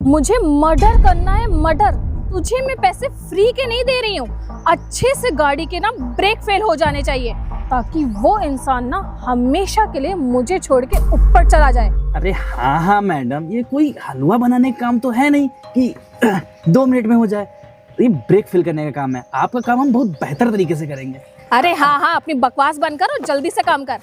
मुझे मर्डर करना है, मर्डर। तुझे मैं पैसे फ्री के नहीं दे रही हूँ। अच्छे से गाड़ी के ना ब्रेक फेल हो जाने चाहिए ताकि वो इंसान ना हमेशा के लिए मुझे छोड़ के ऊपर चला जाए। अरे हाँ हाँ मैडम, ये कोई हलवा बनाने का काम तो है नहीं कि 2 मिनट में हो जाए। ये ब्रेक फिल करने का काम है। आपका काम हम बहुत बेहतर तरीके से करेंगे। अरे हाँ हाँ, अपनी बकवास बंद कर और जल्दी से काम कर।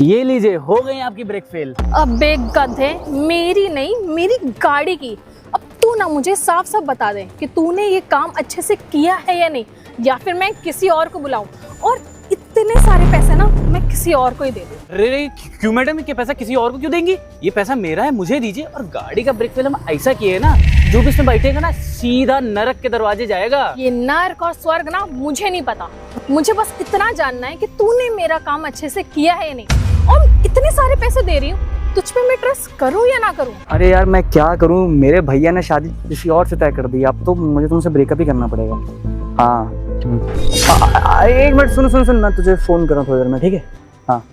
ये लीजिए, हो गई आपकी ब्रेक फेल। अबे गधे, मेरी नहीं, मेरी गाड़ी की। अब तू ना मुझे साफ साफ बता दे कि तूने ये काम अच्छे से किया है या नहीं, या फिर मैं किसी और को बुलाऊं और इतने सारे पैसे ना मैं किसी और को ही दे दूं। अरे क्यों मैडम, ये पैसा किसी और को क्यों देंगी? ये पैसा मेरा है, मुझे दीजिए। और गाड़ी का ब्रेक फेल हम ऐसा किए ना, जो भी इसमें बैठेगा ना सीधा नरक के दरवाजे जाएगा। ये नर्क और स्वर्ग ना मुझे नहीं पता। मुझे बस इतना जानना है कि तूने मेरा काम अच्छे से किया है या नहीं। और इतने सारे पैसे दे रही हूँ, तुझ पे मैं ट्रस्ट करूँ या ना करूँ? अरे यार मैं क्या करूँ, मेरे भैया ने शादी किसी और से तय कर दी। अब तो मुझे तुमसे ब्रेकअप ही करना पड़ेगा। हाँ एक मिनट, सुन मैं तुझे फोन कर रहा हूँ थोड़ी देर में, ठीक है? हाँ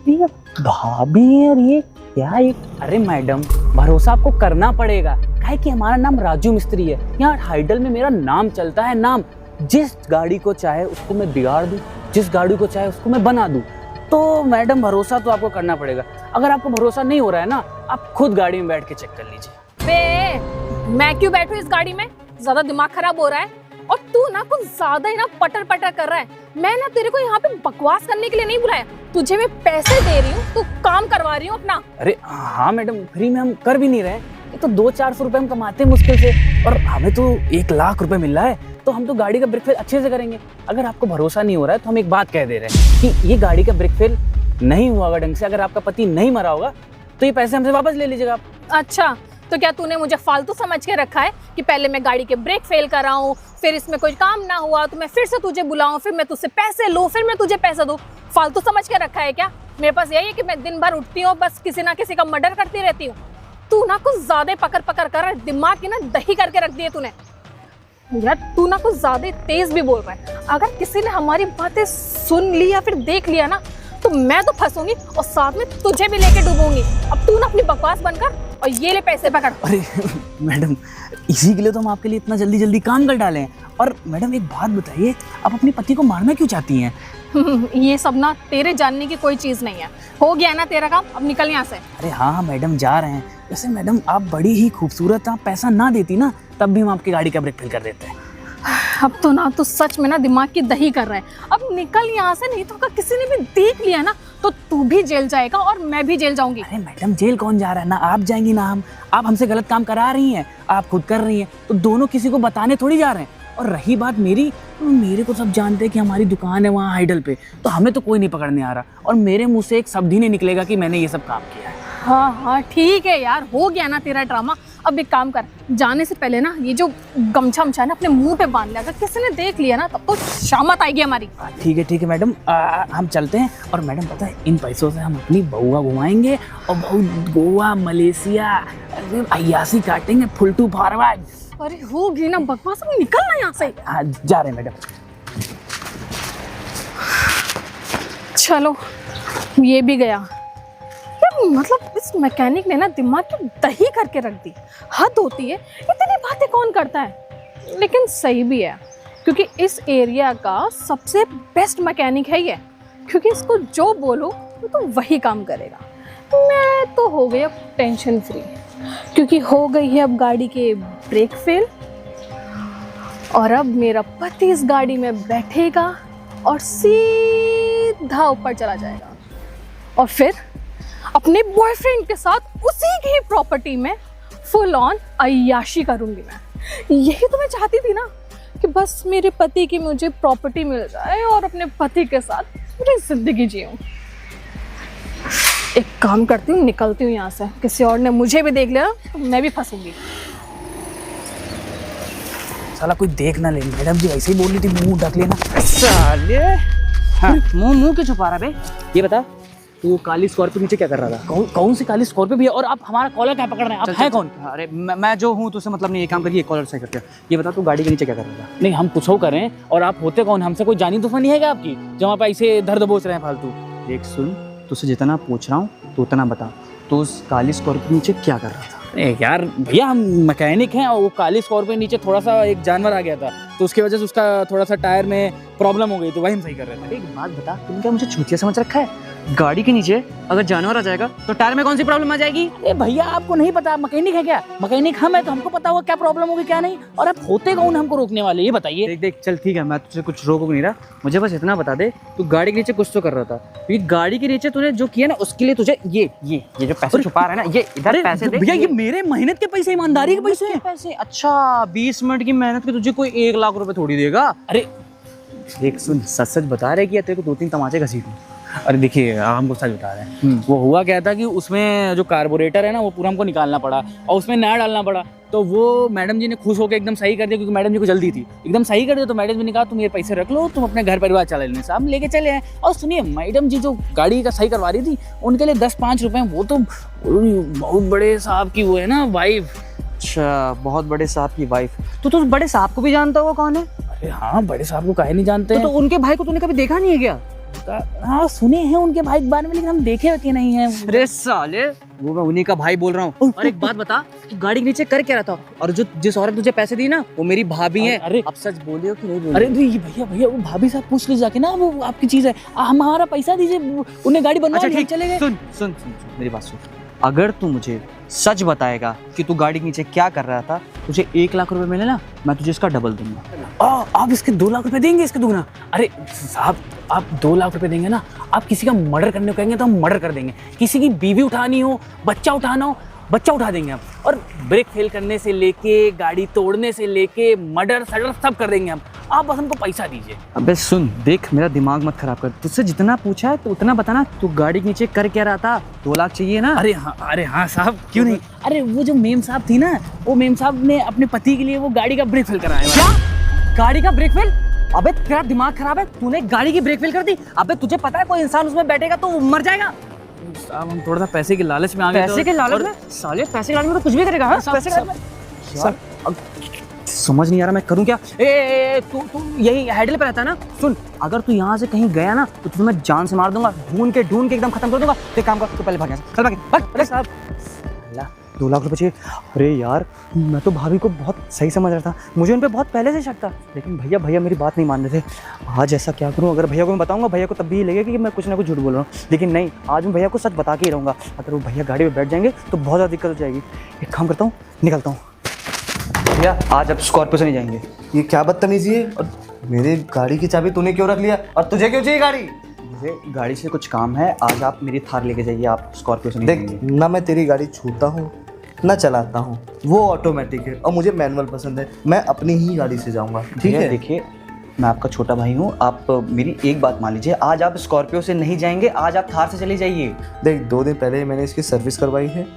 ये भाभी और ये क्या ये? अरे मैडम, भरोसा आपको करना पड़ेगा। काहे कि हमारा नाम राजू मिस्त्री है। यहाँ हाइडल में मेरा नाम चलता है, नाम। जिस गाड़ी को चाहे उसको मैं बिगाड़ दूं, जिस गाड़ी को चाहे उसको मैं बना दूं। तो मैडम भरोसा तो आपको करना पड़ेगा। अगर आपको भरोसा नहीं हो रहा है ना, आप खुद गाड़ी में बैठ के चेक कर लीजिए। बे, मैं क्यों बैठूं इस गाड़ी में? ज्यादा दिमाग खराब हो रहा है और तू ना कुछ ज्यादा ही ना पटर पटर कर रहा है। मैं ना तेरे को यहाँ पे बकवास करने के लिए नहीं बुलाया। तुझे मैं पैसे दे रही हूँ, तू काम करवा रही हूँ अपना। अरे हाँ मैडम, फ्री में हम कर भी नहीं रहे। ये तो 200-400 रुपए हम कमाते हैं मुश्किल से, और हमें तो 1 लाख रुपए मिल रहा है। तो हम तो गाड़ी का ब्रेक फेल अच्छे से करेंगे। अगर आपको भरोसा नहीं हो रहा है तो हम एक बात कह दे रहे हैं कि ये गाड़ी का ब्रेक फेल नहीं हुआ होगा ढंग से। अगर आपका पति नहीं मरा होगा तो ये पैसे हमसे वापस ले लीजिएगा आप। अच्छा, तो क्या तूने मुझे फालतू समझ के रखा है कि पहले मैं गाड़ी के ब्रेक फेल कराऊं, फिर इसमें कोई काम ना हुआ तो मैं फिर से तुझे बुलाऊं, फिर मैं तुझसे पैसे लूं, फिर मैं तुझे पैसे दूं? फालतू समझ के रखा है क्या? मेरे पास यही है कि मैं दिन भर उठती हूँ, बस किसी ना किसी का मर्डर करती रहती हूँ। तू ना कुछ ज्यादा पकड़ पकड़ कर दिमाग की ना दही करके रख दी है तूने। यार तू ना कुछ ज्यादा तेज भी बोल रहा है। अगर किसी ने हमारी बातें सुन ली या फिर देख लिया ना, तो मैं तो फंसूंगी और साथ में तुझे भी लेके डूबूंगी। अब तू ना अपनी बकवास बंद कर और ये ले पैसे पकड़। अरे मैडम, इसी के लिए तो हम आपके लिए इतना जल्दी जल्दी काम कर डाले हैं। और मैडम एक बात बताइए, आप अपने पति को मारना क्यों चाहती हैं? ये सब ना तेरे जानने की कोई चीज नहीं है। हो गया ना तेरा काम, अब निकल यहाँ से। अरे हाँ मैडम, जा रहे हैं। वैसे मैडम आप बड़ी ही खूबसूरत, आप पैसा ना देती ना तब भी हम आपकी गाड़ी का ब्रेक फेल कर देते हैं। अब तो ना तू सच में ना दिमाग की दही कर रहा है। अब निकल यहाँ से, नहीं तो अगर किसी ने भी देख लिया ना तो तू भी जेल जाएगा और मैं भी जेल जाऊंगी। अरे मैडम, जेल कौन जा रहा है? ना आप जाएंगी ना हम। आप हमसे गलत काम करा रही हैं, आप खुद कर रही हैं, तो दोनों किसी को बताने थोड़ी जा रहे हैं। और रही बात मेरी, तो मेरे को सब जानते हैं कि हमारी दुकान है वहाँ हाइडल पे, तो हमें तो कोई नहीं पकड़ने आ रहा। और मेरे मुंह से एक शब्द ही नहीं निकलेगा कि मैंने ये सब काम किया है। हाँ हाँ ठीक है यार, हो गया ना तेरा ड्रामा। अब एक काम कर, जाने से पहले ना ये जो गमछा ना अपने मुंह पे बांध ले। अगर किसी ने देख लिया ना तब तो शामत आएगी हमारी। ठीक है मैडम, हम चलते हैं। और मैडम पता है, इन पैसों से हम अपनी बउआ घुमाएंगे और बहुत गोवा, मलेशिया, अय्यासी काटेंगे, फुलटू फॉरवर्ड। अरे होगी ना बकवास, अब निकलना यहाँ से। हाँ जा रहे हैं मैडम। चलो ये भी गया। यार मतलब इस मैकेनिक ने ना दिमाग की दही करके रख दी। हद होती है, इतनी बातें कौन करता है? लेकिन सही भी है, क्योंकि इस एरिया का सबसे बेस्ट मैकेनिक है ये। क्योंकि इसको जो बोलो तो वही काम करेगा। मैं तो हो गई अब टेंशन फ्री, क्योंकि हो गई है अब गाड़ी के ब्रेक फेल। और अब मेरा पति इस गाड़ी में बैठेगा और सीधा ऊपर चला जाएगा, और फिर अपने बॉयफ्रेंड के साथ उसी की प्रॉपर्टी में फुल ऑन अय्याशी करूंगी मैं। यही तो मैं चाहती थी ना, कि बस मेरे पति की मुझे प्रॉपर्टी मिल जाए और अपने पति के साथ पूरी जिंदगी जीऊं। एक काम करती हूँ, निकलती हूँ यहाँ से। किसी और ने मुझे भी देख लिया तो मैं भी फंसूंगी। साला कोई देख ना ले। मैडम जी ऐसे ही बोल रही थी, मुंह ढक लेना। साले हाँ, मुंह क्यों छुपा रहा है बे? ये बता, तू काली स्कॉर्पियो नीचे क्या कर रहा था? कौन सी काली स्कॉर्पियो भी है? और आप हमारा कॉलर क्या पकड़ रहे हैं? आप हैं कौन? अरे मैं जो हूँ तुझसे मतलब नहीं, ये काम करिए, कॉलर से करके। ये बता, तू गाड़ी के नीचे क्या कर रहा था? नहीं, हम कुछ करें और आप होते कौन? हमसे कोई जानी दुश्मनी है क्या आपकी, जो आप ऐसे दर्द बोझ रहे हैं फालतू? देख सुन, तुझसे जितना पूछ रहा हूँ तो उतना बता। तो उस काली स्कॉर्पियो के नीचे क्या कर रहा था? अरे यार भैया हम मैकेनिक हैं और वो काली स्कॉर्पियो नीचे थोड़ा सा एक जानवर आ गया था, तो उसकी वजह से उसका थोड़ा सा टायर में प्रॉब्लम हो गई, तो वही हम सही कर रहे थे। एक बात बता, तुम क्या मुझे छूतिया समझ रखा है? गाड़ी के नीचे अगर जानवर आ जाएगा तो टायर में कौन सी प्रॉब्लम आ जाएगी? अरे भैया आपको नहीं पता, मैकेनिक है क्या? मैकेनिक हम है तो हमको पता होगा क्या प्रॉब्लम होगी क्या नहीं, और आप होते कौन हमको रोकने वाले, ये बताइए। देख देख चल ठीक है, मैं तुझे कुछ रोक नहीं रहा, मुझे बस इतना बता दे, तू गाड़ी के नीचे कुछ तो कर रहा था, क्योंकि गाड़ी के नीचे तूने जो किया ना उसके लिए तुझे ये जो पैसे छुपा रहा है ना, ये इधर पैसे दे। भैया ये मेरे मेहनत के पैसे, ईमानदारी के पैसे। पैसे? अच्छा 20 मिनट की मेहनत के तुझे कोई 1 लाख रुपए थोड़ी देगा। अरे देख सुन, सच सच बता रहे कि तेरे को 2-3 तमाचे घसीट दूं। अरे देखिए हमको सच बता रहे हैं, वो हुआ क्या था कि उसमें जो कार्बोरेटर है ना वो पूरा हमको निकालना पड़ा और उसमें नया डालना पड़ा, तो वो मैडम जी ने खुश होकर एकदम सही कर दिया, क्योंकि मैडम जी को जल्दी थी, एकदम सही कर दिया। तो मैडम जी ने कहा तुम ये पैसे रख लो, तुम अपने घर परिवार चला लेने से। हम लेके चले हैं। और सुनिए मैडम जी जो गाड़ी का सही करवा रही थी उनके लिए 10-5 रुपए, वो तो बहुत बड़े साहब की वो है ना वाइफ। अच्छा बहुत बड़े साहब की वाइफ, तो उस बड़े साहब को भी जानता होगा कौन है? अरे हाँ बड़े साहब को काहे नहीं जानते तो उनके भाई को तूने कभी देखा नहीं है क्या? हाँ सुने हैं उनके भाई के बारे में, लेकिन हम देखे होते नहीं है। अरे साले वो मैं उन्हीं का भाई बोल रहा हूँ। और एक बात बता, तू गाड़ी के नीचे कर क्या रहा था? और जो जिस औरत तुझे पैसे दी ना वो मेरी भाभी है। अरे अब सच बोले हो कि नहीं बोले? अरे भैया वो भाभी साहब पूछ लीजिए जाके ना, वो आपकी चीज है, हमारा पैसा दीजिए, उन्हें गाड़ी बनवा ली, चले गए। सुन सुन सुन मेरी बात सुन, अगर तू मुझे सच बताएगा कि तू गाड़ी के नीचे क्या कर रहा था, तुझे 1 लाख रुपए मिले ना, मैं तुझे इसका डबल दूंगा। आप इसके 2 लाख रुपए देंगे, इसके दुगना? अरे साहब आप 2 लाख रुपए देंगे ना, आप किसी का मर्डर करने को कहेंगे तो हम मर्डर कर देंगे, किसी की बीवी उठानी हो, बच्चा उठाना हो, बच्चा उठा देंगे हम, और ब्रेक फेल करने से लेके गाड़ी तोड़ने से लेके मर्डर सडर सब कर देंगे हम, आप बस हमको पैसा दीजिए। अबे सुन देख, मेरा दिमाग मत खराब कर, तुझसे जितना पूछा है तो उतना बताना, तू गाड़ी के नीचे कर क्या रहा था? 2 लाख चाहिए ना? अरे हाँ साहब क्यों नहीं। अरे वो जो मेम साहब थी ना, वो मेम साहब ने अपने पति के लिए वो गाड़ी का ब्रेक फेल कराया। क्या गाड़ी का ब्रेक फेल? अबे तेरा दिमाग खराब है, तूने गाड़ी की ब्रेक फेल कर दी? अबे तुझे पता है कोई इंसान उसमें बैठेगा तो वो मर जाएगा। साहब हम थोड़ा सा पैसे के लालच में आ गए। पैसे के लालच में? साले पैसे के लालच में तो कुछ भी करेगा। हाँ? पैसे के लालच में यार, अब समझ नहीं आ रहा मैं करूं क्या। तू यही हैंडल पे रहता है ना? सुन, अगर तू यहाँ से कहीं गया ना तो तुझे मैं जान से मार दूंगा, ढूंढ के एकदम खत्म कर दूंगा। एक काम कर, तू पहले भाग यहाँ से, चल भाग। अरे साहब 2 लाख रुपए चाहिए? अरे यार मैं तो भाभी को बहुत सही समझ रहा था, मुझे उन पर बहुत पहले से शक था, लेकिन भैया मेरी बात नहीं मान रहे थे। आज ऐसा क्या करूं, अगर भैया को मैं बताऊंगा भैया को तब भी लगेगा कि मैं कुछ ना कुछ झूठ बोल रहा हूँ, लेकिन नहीं, आज मैं भैया को सच बता के ही रहूँगा। अगर वो भैया गाड़ी में बैठ जाएंगे तो बहुत ज़्यादा दिक्कत हो जाएगी। एक काम करता हूँ, निकलता हूँ। भैया आज अब स्कॉर्पियो से नहीं जाएंगे। ये क्या बदतमीजी है? और मेरी गाड़ी की चाबी तूने क्यों रख लिया, और तुझे क्यों चाहिए गाड़ी? मुझे गाड़ी से कुछ काम है, आज आप मेरी थार लेके जाइए, आप स्कॉर्पियो से नहीं देख जाएंगे। ना मैं तेरी गाड़ी छूता हूँ ना चलाता हूँ, वो ऑटोमेटिक है और मुझे मैनुअल पसंद है, मैं अपनी ही गाड़ी से जाऊँगा। ठीक है? देखिए मैं आपका छोटा भाई हूँ, आप मेरी एक बात मान लीजिए, आज आप स्कॉर्पियो से नहीं जाएंगे, आज आप थार से चली जाइए। देख 2 दिन पहले मैंने इसकी सर्विस करवाई है,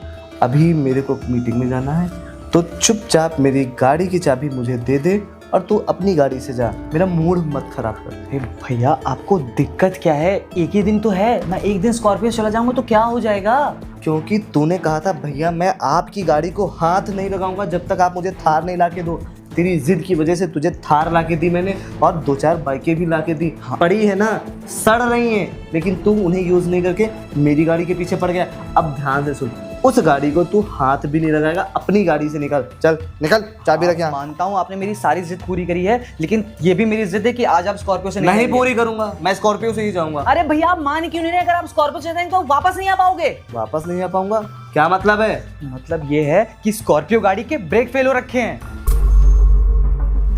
अभी मेरे को मीटिंग में जाना है, तो चुपचाप मेरी गाड़ी की चाबी मुझे दे दे और तू अपनी गाड़ी से जा, मेरा मूड मत खराब कर। अरे भैया आपको दिक्कत क्या है? एक ही दिन तो है, मैं एक दिन स्कॉर्पियो चला जाऊंगा तो क्या हो जाएगा? क्योंकि तूने कहा था भैया मैं आपकी गाड़ी को हाथ नहीं लगाऊंगा जब तक आप मुझे थार नहीं ला के दो। तेरी जिद की वजह से तुझे थार ला के दी मैंने, और 2-4 बाइकें भी ला के दी। हाँ। पड़ी है ना, सड़ रही हैं, लेकिन तू उन्हें यूज़ नहीं करके मेरी गाड़ी के पीछे पड़ गया। अब ध्यान से सुन, उस गाड़ी को तू हाथ भी नहीं लगाएगा, अपनी गाड़ी से निकल, चल निकल, चाबी रख यहाँ। मानता हूँ आपने मेरी सारी जिद पूरी करी है, लेकिन ये भी मेरी जिद है कि आज आप स्कॉर्पियो से नहीं पूरी करूंगा, मैं स्कॉर्पियो से ही जाऊंगा। अरे भैया आप मान क्यों नहीं रहे? अगर आप स्कॉर्पियो से जाएंगे तो वापस नहीं आ पाओगे। वापस नहीं आ पाऊंगा? क्या मतलब है? मतलब ये है कि स्कॉर्पियो गाड़ी के ब्रेक फेल हो रखे हैं।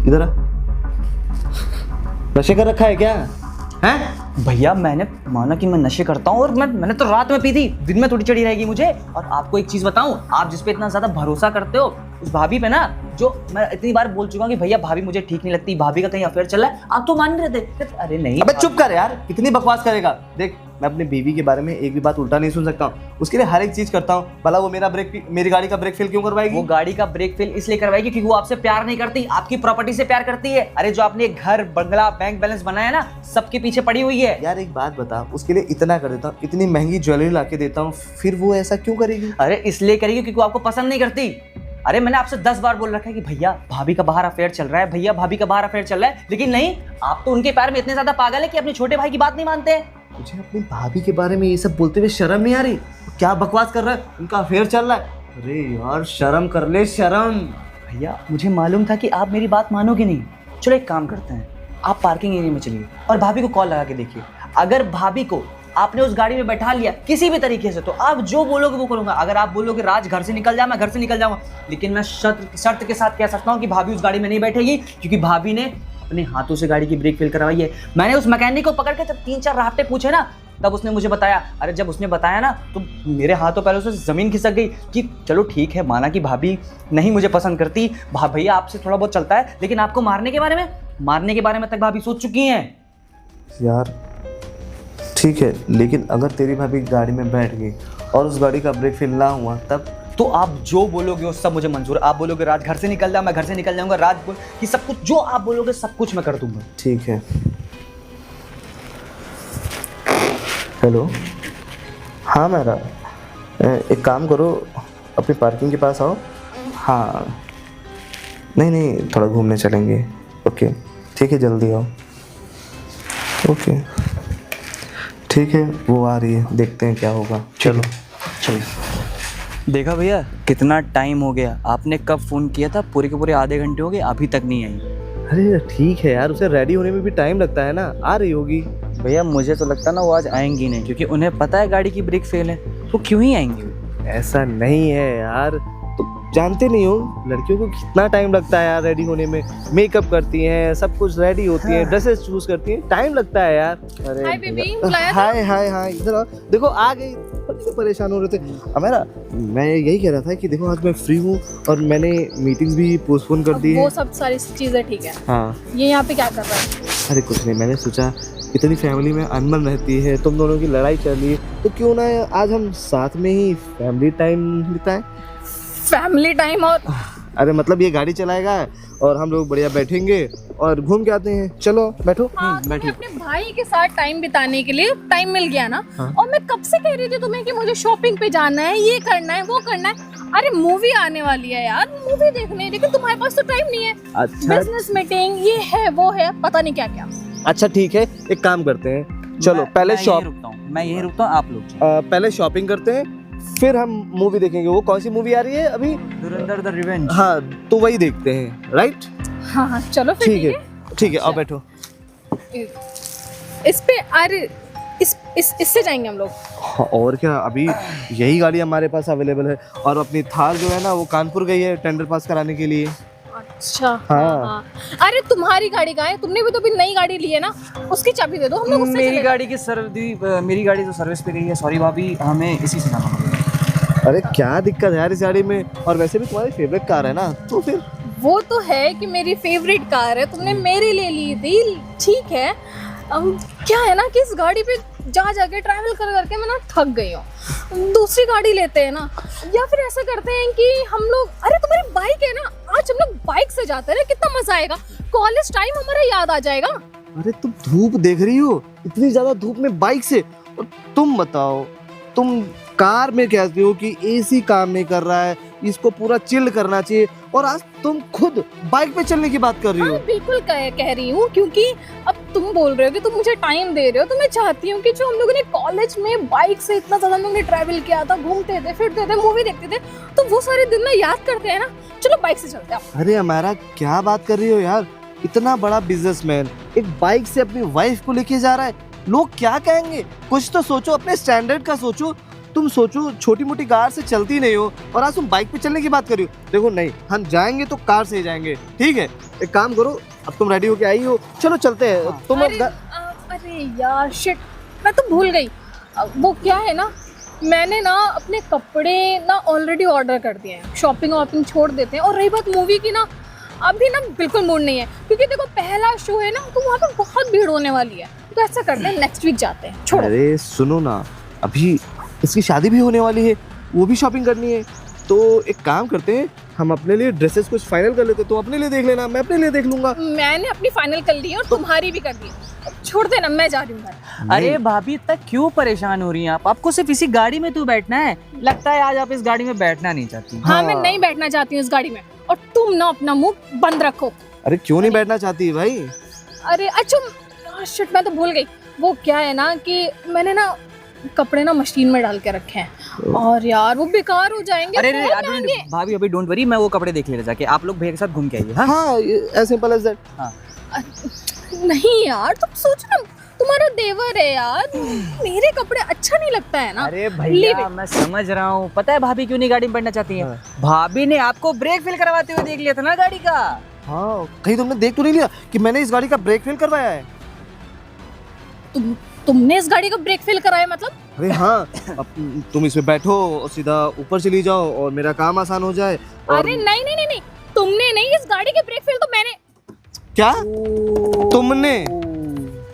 इधर आ, नशे कर रखा है क्या? हैं? भैया मैंने माना कि मैं नशे करता हूँ, और मैंने तो रात में पी थी, दिन में थोड़ी चढ़ी रहेगी मुझे। और आपको एक चीज बताऊं, आप जिस पे इतना ज्यादा भरोसा करते हो उस भाभी पे ना, जो मैं इतनी बार बोल चुका हूँ कि भैया भाभी मुझे ठीक नहीं लगती, भाभी का कहीं अफेयर चल रहा है, आप तो मान नहीं रहे थे। अरे नहीं अबे चुप कर यार, कितनी बकवास करेगा। देख मैं अपनी बीवी के बारे में एक भी बात उल्टा नहीं सुन सकता हूँ, उसके लिए हर एक चीज करता हूँ। भला वो मेरी गाड़ी का ब्रेक फेल क्यों करवाएगी? वो गाड़ी का ब्रेक फेल इसलिए करवाएगी क्योंकि वो आपसे प्यार नहीं करती, आपकी प्रॉपर्टी से प्यार करती है। अरे जो आपने घर बंगला बैंक बैलेंस बनाया ना, सबके पीछे पड़ी हुई है। यार एक बात बता, उसके लिए इतना कर देता हूँ, इतनी महंगी ज्वेलरी ला के देता हूँ, फिर वो ऐसा क्यों करेगी? अरे इसलिए करेगी क्योंकि वो आपको पसंद नहीं करती। अरे मैंने आपसे 10 बार बोल रखा है कि भैया भाभी का बाहर अफेयर चल रहा है, भैया भाभी का बाहर अफेयर चल रहा है, लेकिन नहीं, आप तो उनके प्यार में इतने ज्यादा पागल है कि अपने छोटे भाई की बात नहीं मानते। तुझे अपनी भाभी के बारे में ये सब बोलते हुए शर्म नहीं आ रही? क्या बकवास कर रहा है, उनका अफेयर चल रहा है। अरे यार शर्म कर ले, शर्म। भैया मुझे मालूम था कि आप मेरी बात मानोगे नहीं। चलो एक काम करते हैं, आप पार्किंग एरिया में चलिए और भाभी को कॉल लगा के देखिए। अगर भाभी को आपने उस गाड़ी में बैठा लिया किसी भी तरीके से, तो आप जो बोलोगे वो करूंगा। अगर आप बोलोगे राज घर से निकल जा, मैं घर से निकल जाऊंगा। लेकिन मैं शर्त के साथ कह सकता हूँ कि भाभी उस गाड़ी में नहीं बैठेगी, क्योंकि भाभी ने अपने हाथों से गाड़ी की ब्रेक फेल करवाई है। मैंने उस मैकेनिक को पकड़ के जब 3-4 राफ्टे पूछे ना, तब उसने मुझे बताया। अरे जब उसने बताया ना, तो मेरे हाथों पैरों से ज़मीन खिसक गई कि चलो ठीक है, माना कि भाभी नहीं मुझे पसंद करती, भैया आपसे थोड़ा बहुत चलता है, लेकिन आपको मारने के बारे में तक भाभी सोच चुकी हैं। यार ठीक है, लेकिन अगर तेरी भाभी गाड़ी में बैठ गई और उस गाड़ी का ब्रेक फेल ना हुआ तब? तो आप जो बोलोगे वो सब मुझे मंजूर है। आप बोलोगे राज घर से निकल जा, मैं घर से निकल जाऊंगा। राज बोल कि सब कुछ जो आप बोलोगे सब कुछ मैं कर दूंगा। ठीक है। हेलो, हाँ मेरा, एक काम करो, अपनी पार्किंग के पास आओ। हाँ नहीं, थोड़ा घूमने चलेंगे। ओके ठीक है, जल्दी आओ। ओके ठीक है, वो आ रही है, देखते हैं क्या होगा। चलो चलिए। देखा भैया कितना टाइम हो गया, आपने कब फ़ोन किया था? पूरे के पूरे आधे घंटे हो गए, अभी तक नहीं आई। अरे ठीक है यार, उसे रेडी होने में भी टाइम लगता है ना, आ रही होगी। भैया मुझे तो लगता ना वो आज आएंगी नहीं, क्योंकि उन्हें पता है गाड़ी की ब्रेक फेल है, तो क्यों ही आएंगी। ऐसा नहीं है यार, तो जानते नहीं हो लड़कियों को कितना टाइम लगता है यार रेडी होने में। मेकअप करती हैं, सब कुछ रेडी होती हैं, ड्रेसेस चूज करती हैं, टाइम लगता है यार। अरे हाय बेबी, बुलाया था? हाय हाय हाय, इधर आओ। देखो आ गई, बड़े परेशान हो रहे थे। हमारा मैं यही कह रहा था कि देखो आज मैं फ्री हूँ और मैंने मीटिंग्स भी पोस्टपोन कर दी है। वो सब सारी चीजें ठीक है। हाँ, ये यहाँ पे क्या कर रहा है? अरे कुछ नहीं, मैंने सोचा इतनी फैमिली में अनबन रहती है, तुम दोनों की लड़ाई चल रही है, तो क्यों ना आज हम साथ में ही फैमिली टाइम बिताएं। Family time? और अरे मतलब ये गाड़ी चलाएगा और हम लोग बढ़िया बैठेंगे और घूम के आते हैं। चलो बैठो। हाँ, तुम्हें अपने भाई के साथ टाइम बिताने के लिए टाइम मिल गया ना। हाँ। और मैं कब से कह रही थी तुम्हें कि मुझे शॉपिंग पे जाना है, ये करना है, वो करना है। अरे मूवी आने वाली है यार, मूवी देखने, लेकिन तुम्हारे पास तो टाइम नहीं है। अच्छा बिजनेस मीटिंग, ये है वो है, पता नहीं क्या क्या। अच्छा ठीक है, एक काम करते हैं, चलो पहले मैं यही रुकता हूँ, आप लोग पहले शॉपिंग करते हैं, फिर हम मूवी देखेंगे। वो कौन सी मूवी आ रही है अभी? धुरंधर द रिवेंज। हाँ तो वही देखते हैं, राइट? हाँ चलो फिर ठीक है ठीक है, आओ बैठो। इस पे अरे इससे जाएंगे हम लोग। हाँ, और क्या, अभी यही गाड़ी हमारे पास अवेलेबल है और अपनी थार जो है ना वो कानपुर गई है टेंडर पास कराने के लिए। अच्छा हाँ। अरे तुम्हारी गाड़ी कहाँ है? तुमने भी तो अभी नई गाड़ी ली है ना, उसकी चाबी दे दो, हम लोग उससे मेरी चले गाड़ी की मेरी गाड़ी तो सर्विस पे गई है, सॉरी भाभी, हमें इसी से जाना पड़ेगा। अरे क्या दिक्कत है यार इस गाड़ी में, और वैसे भी तुम्हारी फेवरेट कार है ना, तो फिर वो तो है कि मेरी फेवरेट कार है, तुमने मेरे लिए ली थी, ठीक है। क्या है ना कि इस गाड़ी पे जा जाके ट्रैवल कर करके मैं ना थक गई हूँ। दूसरी गाड़ी लेते हैं ना, या फिर ऐसा करते हैं कि हम लोग, अरे तुम्हारी बाइक है ना, आज हम लोग बाइक से जाते हैं, कितना मजा आएगा, कॉलेज टाइम हमारा याद आ जाएगा। अरे तुम धूप देख रही हो, इतनी ज्यादा धूप में बाइक से, और तुम बताओ, तुम कार में कहती हो कि एसी काम नहीं कर रहा है, इसको पूरा चिल्ड करना चाहिए, और आज तुम खुद बाइक पे चलने की बात कर रही हो। हाँ, बिल्कुल कह रही हूँ, क्योंकि अब तुम बोल रहे हो कि तुम मुझे टाइम दे रहे हो, तो मैं चाहती हूँ कि जो हम लोगों ने कॉलेज में बाइक से इतना ज्यादा हम लोगों ने ट्रैवल किया था, घूमते थे, फिरते थे, मूवी देखते थे, तो वो सारे दिन ना याद करते हैं ना। चलो बाइक से चलते हैं। अरे हमारा क्या बात कर रही हो यार, इतना बड़ा बिजनेसमैन एक बाइक से अपनी वाइफ को लेके जा रहा है, लोग क्या कहेंगे? कुछ तो सोचो, अपने स्टैंडर्ड का सोचो। तुम सोचो, छोटी मोटी कार से चलती नहीं हो और आज तुम बाइक पे चलने की बात कर रही हो। देखो नहीं, हम जाएंगे तो कार से ही जाएंगे, ठीक है? एक काम करो, अब तुम रेडी होके आई हो, चलो चलते हैं। तुम अरे यार शिट, मैं तो भूल गई। वो क्या है ना, मैंने ना अपने कपड़े ना ऑलरेडी ऑर्डर कर दिए हैं, शॉपिंग वॉपिंग छोड़ देते हैं। और रही बात मूवी की ना, अभी ना बिल्कुल मूड नहीं है, क्योंकि देखो पहला शो है ना, तो वहाँ पे बहुत भीड़ होने वाली है, तो ऐसा करते हैं नेक्स्ट वीक जाते हैं। छोड़ो। अरे सुनो ना, अभी इसकी शादी भी होने वाली है, वो भी शॉपिंग करनी है, तो एक काम करते हैं, हम अपने लिए ड्रेसेस कुछ फाइनल कर लेते हैं। तो अपने लिए देख लेना, मैं अपने लिए देख लूंगा। मैंने अपनी फाइनल कर ली है और तुम्हारी भी कर दी है, छोड़ देना, मैं जा रही हूँ घर। अरे भाभी इतना क्यों परेशान हो रही हैं आप? आपको सिर्फ इसी गाड़ी में तो बैठना है, लगता है आज आप इस गाड़ी में बैठना नहीं चाहती। हाँ, मैं नहीं बैठना चाहती हूँ इस गाड़ी में, और तुम ना अपना मुंह बंद रखो। अरे क्यों नहीं बैठना चाहती भाई? अरे अच्छा शिट, मैं तो भूल गई। वो क्या है ना कि मैंने ना कपड़े ना मशीन में डाल के रखे हैं और यार वो बेकार हो जाएंगे। अरे बहुत अरे महंगे। भाभी अभी डोंट वरी, मैं वो कपड़े देख ले जाके, आप लोग भैया के साथ घूम के आइए। हाँ हाँ एज सिंपल एज दैट। हाँ नहीं यार तुम सोचो ना, तुम्हारा देवर है यार, मेरे कपड़े अच्छा नहीं लगता है ना। अरे Leave भैया it. मैं समझ रहा हूँ, पता है भाभी क्यों नहीं गाड़ी में बैठना चाहती है? हाँ। भाभी ने आपको ब्रेक फेल करवाते हुए देख लिया था ना गाड़ी का। हाँ कहीं तुमने देख तो नहीं लिया कि मैंने इस गाड़ी का ब्रेक फेल करवाया है? तुमने इस गाड़ी का ब्रेक फेल कराया मतलब? अरे हाँ, अब तुम इसमें बैठो और सीधा ऊपर चली जाओ और मेरा काम आसान हो जाए। और अरे नहीं नहीं नहीं नहीं, तुमने नहीं, इस गाड़ी के ब्रेक फेल तो मैंने। क्या तुमने?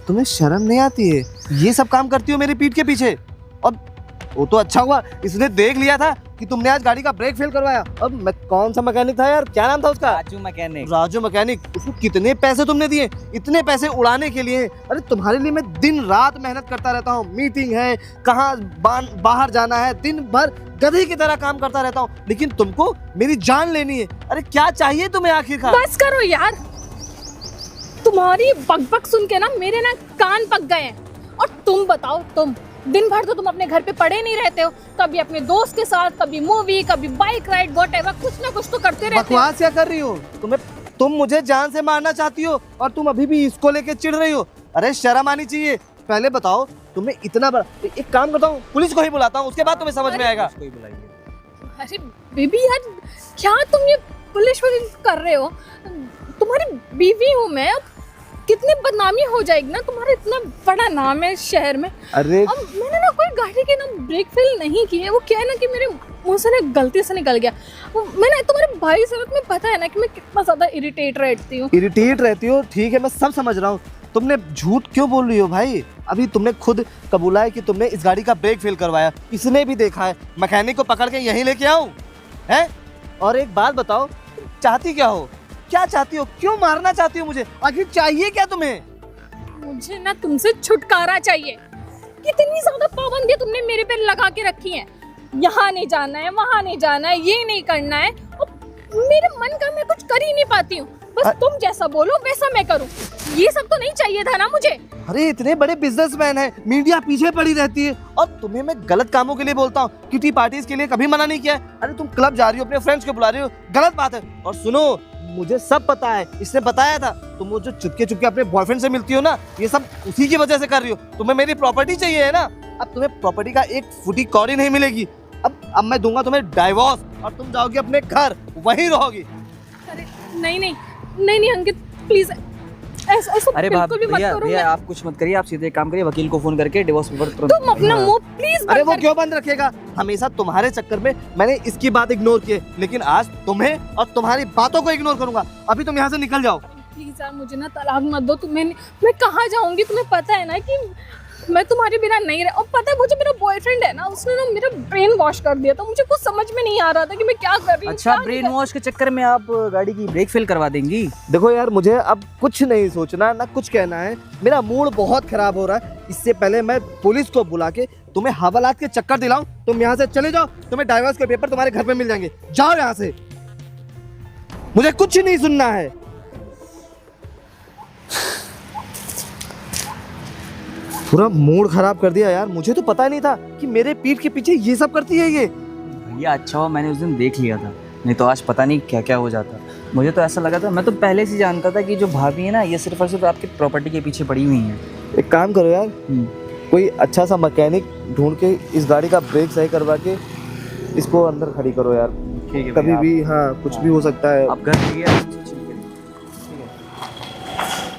तुम्हें शर्म नहीं आती है? ये सब काम करती हो मेरी पीठ के पीछे। और वो तो अच्छा हुआ इसने देख लिया था कि तुमने आज गाड़ी का ब्रेक फेल करवाया। अब मैं कौन सा मैकेनिक था यार, क्या नाम था उसका? राजू मैकेनिक। राजू मैकेनिक। उसको कितने पैसे तुमने दिए इतने पैसे उड़ाने के लिए? अरे तुम्हारे लिए मैं दिन रात मेहनत करता रहता हूँ, मीटिंग है, कहाँ बाहर जाना है, दिन भर गधे की तरह काम करता रहता हूँ, लेकिन तुमको मेरी जान लेनी है। अरे क्या चाहिए तुम्हें आखिरकार? बस करो यार, तुम्हारी बकबक सुन के ना मेरे ना कान पक गए हैं। और तुम बताओ, तुम दिन भर तो तुम अपने घर पे पड़े नहीं रहते हो, कभी अपने दोस्त के साथ, कभी मूवी, कभी बाइक राइड, व्हाटएवर, कुछ ना कुछ तो करते रहते हो। बकवास क्या कर रही हो? तुम मुझे जान से मारना चाहती हो और तुम अभी भी इसको लेके चिढ़ रही हो। अरे शर्म आनी चाहिए। पहले बताओ तुम्हें इतना बड़ा, एक काम करता हूँ पुलिस को ही बुलाता हूँ, उसके बाद तुम्हें समझ में आएगा। कोई बुलाइए। अरे बेबी यार, क्या तुम ये पुलिस कर रहे हो? तुम्हारी बीवी हूँ मैं, अब कितनी बदनामी हो जाएगी ना, तुम्हारा इतना बड़ा नाम है शहर में। अरे अब मैंने ना कोई गाड़ी के ना ब्रेक फेल नहीं किए, वो क्या है ना कि मेरे मुंह से ना गलती से निकल गया। मैंने तुम्हारे भाई से, तुम्हें पता है ना कि मैं कितना ज्यादा इरिटेट रहती हूँ। इरिटेट रहती हो, ठीक है मैं सब समझ रहा हूँ। तुमने झूठ क्यों बोल रही हो भाई? अभी तुमने खुद कबूला है कि तुमने इस गाड़ी का ब्रेक फेल करवाया, इसने भी देखा है। मैकेनिक को पकड़ के यहीं लेके आऊं हैं? और एक बात बताओ, चाहती क्या हो? क्या चाहती हो? क्यों मारना चाहती हो मुझे? आखिर चाहिए क्या तुम्हें? मुझे ना तुमसे छुटकारा चाहिए। कितनी ज्यादा पाबंदी तुमने मेरे पे लगा के रखी है, यहाँ नहीं जाना है, वहाँ नहीं जाना है, ये नहीं करना है। और मेरे मन का मैं कुछ कर ही नहीं पाती हूँ, बस तुम जैसा बोलो वैसा मैं करूँ। ये सब तो नहीं चाहिए था ना मुझे। अरे इतने बड़े बिजनेसमैन हैं, मीडिया पीछे पड़ी रहती है और तुम्हें मैं गलत कामों के लिए बोलता हूँ। किटी पार्टीज के लिए कभी मना नहीं किया है। अरे तुम क्लब जा रही हो, अपने फ्रेंड्स को बुला रही हो, गलत बात है। और सुनो, मुझे सब पता है, इसने बताया था। तुम वो जो चुपके चुपके अपने बॉयफ्रेंड से मिलती हो ना, ये सब उसी की वजह से कर रही हो। तुम्हें मेरी प्रॉपर्टी चाहिए है ना? अब तुम्हें प्रॉपर्टी का एक फुटी कौड़ी नहीं मिलेगी। अब मैं दूंगा तुम्हें डाइवोर्स और तुम जाओगी अपने घर, वहीं रहोगी। अरे नहीं नहीं नहीं नहीं अंकित, प्लीज ऐसा अरे बिल्कुल भी मत भैया करो। भैया आप कुछ मत करिए, आप सीधे एक काम करिए, वकील को फोन करके डिवोर्स पेपर तुरंत। तुम अपना मुंह प्लीज अरे बंद वो कर। क्यों बंद रखेगा? हमेशा तुम्हारे चक्कर में मैंने इसकी बात इग्नोर की है, लेकिन आज तुम्हें और तुम्हारी बातों को इग्नोर करूंगा। अभी तुम यहाँ से निकल जाओ। प्लीज यार मुझे ना तलाक मत दो। तुम्हें, मैं कहाँ जाऊंगी? तुम्हें पता है ना कि मैं तुम्हारे बिना नहीं रह। और पता है, वो जो मेरा बॉयफ्रेंड है ना, उसने ना मेरा ब्रेन वॉश कर दिया था। मुझे कुछ समझ में नहीं आ रहा था कि मैं क्या कर रही हूँ। अच्छा, ब्रेन वॉश के चक्कर में आप गाड़ी की ब्रेक फेल करवा देंगी? देखो यार, मुझे अब कुछ नहीं सोचना ना कुछ कहना है। मेरा मूड बहुत खराब हो रहा है। इससे पहले मैं पुलिस को बुला के तुम्हें हवालात के चक्कर दिलाऊं, तुम यहाँ से चले जाओ। तुम्हें डाइवोर्स के पेपर तुम्हारे घर पे मिल जाएंगे। जाओ यहाँ से, मुझे कुछ नहीं सुनना है। पूरा मूड खराब कर दिया यार। मुझे तो पता नहीं था कि मेरे पीठ के पीछे ये सब करती है ये। भैया अच्छा हुआ मैंने उस दिन देख लिया था, नहीं तो आज पता नहीं क्या क्या हो जाता। मुझे तो ऐसा लगा था, मैं तो पहले से जानता था कि जो भाभी है ना, ये सिर्फ और सिर्फ आपकी प्रॉपर्टी के पीछे पड़ी हुई है। एक काम करो यार, कोई अच्छा सा मैकेनिक ढूंढ के इस गाड़ी का ब्रेक सही करवा के इसको अंदर खड़ी करो यार। ठीक है कभी भी हाँ कुछ भी हो सकता है। आप घर जाइए,